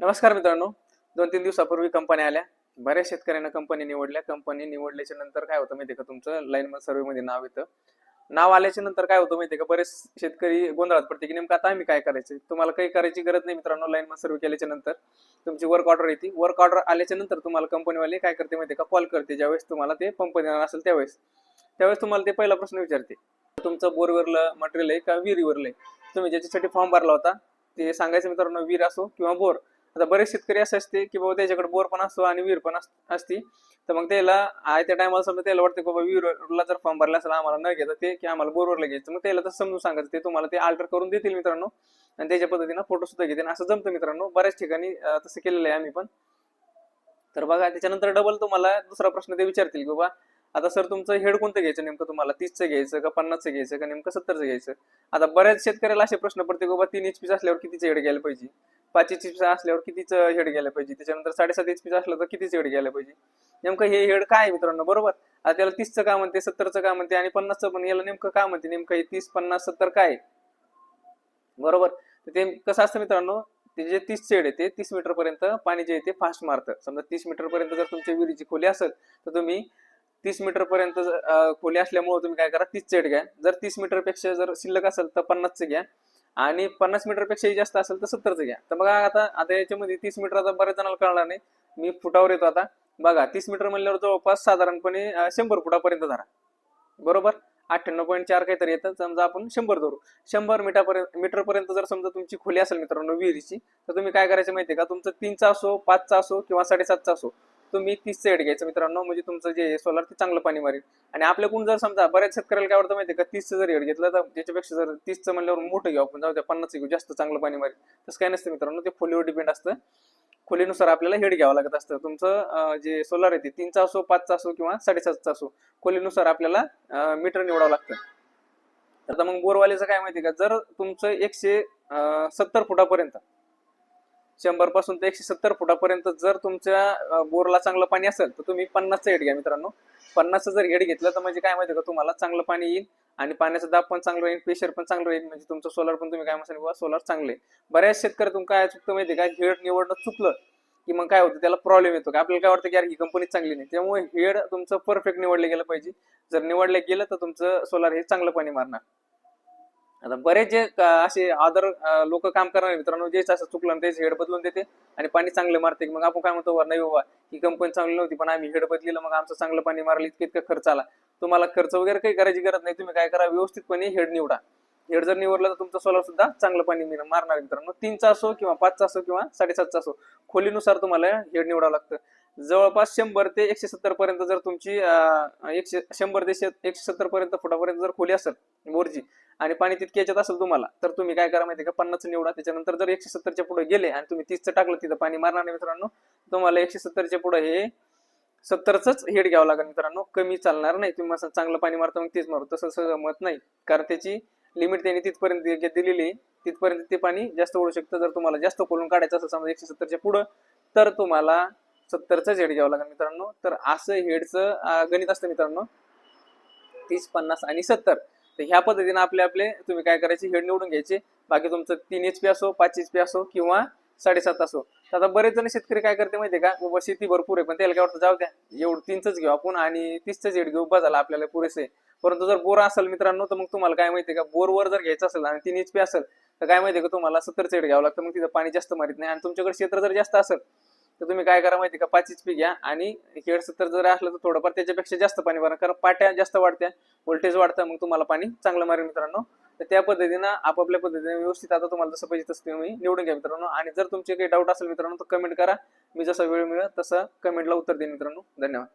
नमस्कार मित्रांनो. 2-3 दिवसापूर्वी कंपन्या आल्या. बऱ्याच शेतकऱ्यांना कंपनी निवडल्या. कंपनी निवडल्याच्या नंतर काय होतं माहिती आहे का, तुमचं लाईनमन सर्व्हेमध्ये नाव येतं. नाव आल्याच्या नंतर काय होतं माहिती आहे का, बरेच शेतकरी गोंधळात पडते की नेमकं आता आम्ही काय करायचं. तुम्हाला काही करायची गरज नाही मित्रांनो. लाईनमन सर्व्हे केल्याच्या नंतर तुमची वर्क ऑर्डर येते. वर्क ऑर्डर आल्याच्या नंतर तुम्हाला कंपनीवाले काय करते माहिती आहे का, कॉल करते. ज्यावेळेस तुम्हाला ते पंप देणार असेल त्यावेळेस तुम्हाला ते पहिला प्रश्न विचारते, तुमचं बोरवरलं मटेरियल आहे का विहिरीवरलं आहे. तुम्ही ज्याच्यासाठी फॉर्म भरला होता ते सांगायचं मित्रांनो, विहीर असो किंवा बोर. आता बरेच शेतकरी असे असते की बाबा त्याच्याकडे बोर पण असतो आणि विहीर पण असती. तर मग त्याला त्या टायमाला समजा त्याला वाटतं की बाबा विहीरला जर फॉर्म भरला असेल आम्हाला न घेता ते की आम्हाला बोरवरला घ्यायचं, मग त्याला तर समजून सांगायचं. ते तुम्हाला ते अल्टर करून देतील मित्रांनो आणि त्याच्या पद्धतीनं फोटो सुद्धा घेतील. असं जमतं मित्रांनो. बऱ्याच ठिकाणी तसं केलेलं आहे आम्ही पण. तर बघा, त्याच्यानंतर डबल तुम्हाला दुसरा प्रश्न ते विचारतील की बाबा आता सर तुमचं हेड कोणतं घ्यायचं, नेमकं तुम्हाला 30चं घ्यायचं का 50चं घ्यायचं का नेमकं 70चं घ्यायचं. आता बऱ्याच शेतकऱ्याला असे प्रश्न पडते की बाबा 3 HP असल्यावर कितीचं हेड घ्यायला पाहिजे, 5 HP असल्यावर कितीचं हेड घ्यायला पाहिजे, त्याच्यानंतर 7.5 HP असलं तर कितीचं हेड घ्यायला पाहिजे. नेमकं हे हेड काय आहे मित्रांनो, बरोबर. आता त्याला 30चं का म्हणते, 70चं का म्हणते आणि 50चं पण, याला नेमकं का म्हणते, नेमकं हे 30, 50, 70 काय, बरोबर. तर ते कसं असतं मित्रांनो, ते जे 30 शेड आहे ते 30 मीटर पर्यंत पाणी जे आहे ते फास्ट मारतं. समजा 30 मीटर पर्यंत जर तुमच्या विहिरीची खोली असेल तर तुम्ही 30 मीटर पर्यंत खोली असल्यामुळे तुम्ही काय करा, 30 शेड घ्या. जर 30 मीटर पेक्षा जर शिल्लक असेल तर 50चं घ्या आणि 50 मीटर पेक्षाही जास्त असेल तर 70चं घ्या. तर बघा आता याच्यामध्ये 30 मीटर आता बऱ्याच जणांना कळणार नाही. मी फुटावर येतो आता. बघा 30 मीटर म्हणल्यावर जवळपास साधारणपणे 100 फुटापर्यंत धरा, बरोबर. 98.4 काहीतरी येतं. समजा आपण 100 धरू. 100 मीटर पर्यंत जर समजा तुमची खोली असेल मित्रांनो विहिरीची, तर तुम्ही काय करायचं माहितीये का, तुमचं 3चा असो, 5चा असो किंवा 7.5चा असो, तुम्ही 30चं हेड घ्यायचं मित्रांनो. म्हणजे तुमचं जे सोलार ते चांगलं पाणी मारेल. आणि आपल्याकडून जर समजा बऱ्याच शेतकऱ्याला काय वाटतं माहितीये का, 30चं जर हेड घेतलं तर त्याच्यापेक्षा जर 30चं म्हणल्यावर मोठं घेऊ आपण, जाऊ द्या 50चं घेऊ, जास्त चांगलं पाणी मारेल. तसं काय नसतं मित्रांनो. ते खोलीवर डिपेंड असतं. खोलीनुसार आपल्याला हेड घ्यावं लागत असतं. तुमचं जे सोलार आहे ते 3चा असो, 5चा असो किंवा 7.5चा असो, खोलीनुसार आपल्याला मीटर निवडावं लागतं. तर मग बोरवालीचं काय माहिती का, जर तुमचं 170 फुटापर्यंत, 100 पासून ते 170 फुटापर्यंत जर तुमच्या बोरला चांगलं पाणी असेल तर तुम्ही 50चं हेड घ्या मित्रांनो. 50चं जर हेड घेतलं तर म्हणजे काय माहिती का, तुम्हाला चांगलं पाणी येईल आणि पाण्याचा दाब पण चांगलं राहील, प्रेशर पण चांगलं राहील. म्हणजे तुमचं सोलार पण तुम्ही काय म्हणता बाबा सोलार चांगले. बऱ्याच शेतकऱ्यातून काय चुकतं माहिती का, हेड निवडणं चुकलं की मग काय होतं, त्याला प्रॉब्लेम येतो. का आपल्याला काय वाटतं की यार ही कंपनी चांगली नाही. त्यामुळे हेड तुमचं परफेक्ट निवडलं गेलं पाहिजे. जर निवडलं गेलं तर तुमचं सोलार हे चांगलं पाणी मारणार. आता बरेच जे असे अदर लोक काम करणार मित्रांनो, जेच असं चुकलं तेच हेड बदलून देते आणि पाणी चांगलं मारते. मग आपण काय म्हणतो, नाही बाबा ही कंपनी चांगली नव्हती पण आम्ही हेड बदलिलं मग आमचं चांगलं पाणी मारलं, इतका खर्च आला. तुम्हाला खर्च वगैरे काही करायची गरज नाही. तुम्ही काय करा, व्यवस्थितपणे हेड निवडा. हेड जर निवडलं तर तुमचं सोलार सुद्धा चांगलं पाणी मारणार मित्रांनो. 3चा असो किंवा 5चा असो किंवा 7.5चा असो, खोलीनुसार तुम्हाला हेड निवडावं लागतं. जवळपास 100 ते 170 पर्यंत जर तुमची 100 ते 170 पर्यंत फुटापर्यंत जर खोली असेल बोरची आणि पाणी तितके याच्यात असेल तुम्हाला, तर तुम्ही काय करा माहिती का, 50चं निवडा. त्याच्यानंतर जर 170च्या पुढे गेले आणि तुम्ही 30चं टाकलं, तिथं पाणी मारणार नाही मित्रांनो. तुम्हाला 170च्या पुढे हे 70चंच हेड घ्यावं लागेल मित्रांनो. कमी चालणार नाही. तुम्ही असं चांगलं पाणी मारता मग तेच मारू, तसं सगळं मत नाही. कारण त्याची लिमिट त्यांनी तिथपर्यंत दिलेली, तिथपर्यंत ते पाणी जास्त ओढू शकतं. जर तुम्हाला जास्त खोलून काढायचं असेल समजा 170च्या पुढं, तर तुम्हाला 70चंच हेड घ्यावं लागेल मित्रांनो. तर असं हेडचं गणित असतं मित्रांनो, 30, 50 आणि 70. तर ह्या पद्धतीने आपले तुम्ही काय करायचे, हेड निवडून घ्यायचे. बाकी तुमचं 3 HP असो, 5 HP असो किंवा 7.5 असो. तर आता बरेच जण शेतकरी काय करते माहितीये का, बाबा शेती भरपूर आहे पण त्याला काय वाटतं, जाऊ द्या एवढं 3चंच घेऊ आपण आणि 30चंच हेड घेऊ, बस झालं आपल्याला पुरेसे. परंतु जर बोर असेल मित्रांनो, तर मग तुम्हाला काय माहितीये का, बोरवर जर घ्यायचं असेल आणि 3 HP असेल तर काय माहितीये का, तुम्हाला 70चं हेड घ्यावं लागतं. मग तिथं पाणी जास्त मारित नाही. आणि तुमच्याकडे क्षेत्र जर जास्त असेल तर तुम्ही काय करा माहिती का, 5 HP घ्या आणि हेड 70 जर असलं तर थोडंफार त्याच्यापेक्षा जास्त पाणी भरा, कारण पाट्या जास्त वाढत्या, व्होल्टेज वाढतं, मग तुम्हाला पाणी चांगलं मारेल मित्रांनो. तर त्या पद्धतीनं आपापल्या पद्धतीने व्यवस्थित आता तुम्हाला जसं पाहिजे तसं तुम्ही निवडून घ्या मित्रांनो. आणि जर तुमचे काही डाऊट असेल मित्रांनो तर कमेंट करा. मी जसा वेळ मिळेल तसं कमेंटला उत्तर देईन मित्रांनो. धन्यवाद.